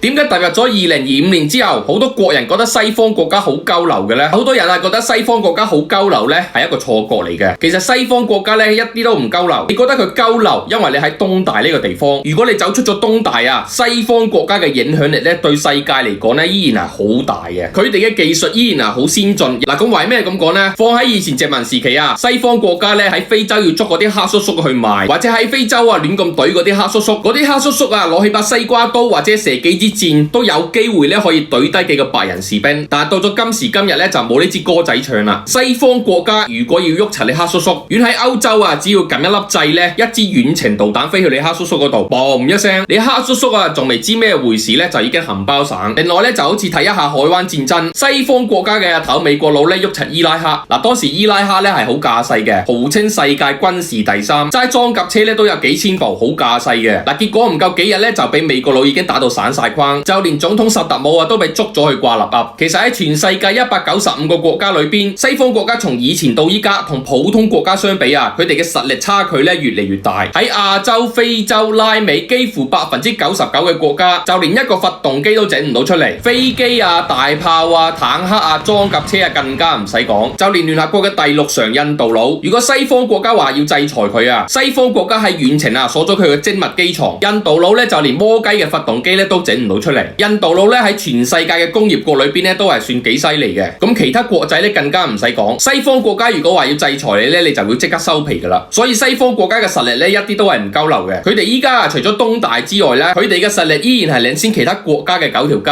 點解踏入咗2025年之後，好多國人覺得西方國家好鳩流嘅呢？好多人覺得西方國家好鳩流呢係一個錯覺嚟嘅。其實西方國家呢一啲都唔鳩流，你覺得佢鳩流，因為你喺東大呢個地方。如果你走出咗東大啊，西方國家嘅影響力呢對世界嚟講呢依然係好大嘅。佢哋嘅技術依然係好先進。嗱，咁為咩咁講呢？放喺以前殖民時期啊，西方國家呢喺非洲要捉嗰啲黑叔叔去賣，或者喺非洲啊亂咁懟嗰啲黑叔叔，嗰啲黑叔叔啊攞起把西瓜刀或者射幾支箭都有機會咧可以懟低幾個白人士兵，但係到咗今時今日咧就冇呢支歌仔唱啦。西方國家如果要喐齊你黑叔叔，遠喺歐洲啊，只要撳一粒掣咧，一支遠程導彈飛去你黑叔叔嗰度，嘣一聲，你黑叔叔啊仲未知咩回事咧，就已經冚包省。另外咧就好似睇一下海灣戰爭，西方國家嘅阿頭美國佬咧喐齊伊拉克，嗱當時伊拉克咧係好架勢嘅，號稱世界軍事第三，齋裝甲車咧都有幾千部，好架勢嘅。嗱結果唔夠幾日咧就俾美國佬已經打到散晒框，就連總統薩達姆啊都被捉咗去掛立鴨。其實喺全世界195個國家裏邊，西方國家從以前到依家同普通國家相比啊，佢哋嘅實力差距咧越嚟越大。喺亞洲、非洲、拉美，幾乎99%嘅國家，就連一個發動機都整唔到出嚟。飛機啊、大炮啊、坦克啊、裝甲車啊，更加唔使講。就連聯合國嘅第6常印度佬，如果西方國家話要制裁佢啊，西方國家喺遠程啊鎖咗佢嘅精密機床，印度佬咧就連摩雞嘅發動機咧都整唔到出嚟。印度佬咧喺全世界嘅工業國裏邊咧都係算幾犀利嘅。咁其他國仔咧更加唔使講。西方國家如果話要制裁你咧，你就會即刻收皮噶啦。所以西方國家嘅實力咧一啲都係唔鳩流嘅。佢哋依家除咗東大之外咧，佢哋嘅實力依然係領先其他國家嘅9條街。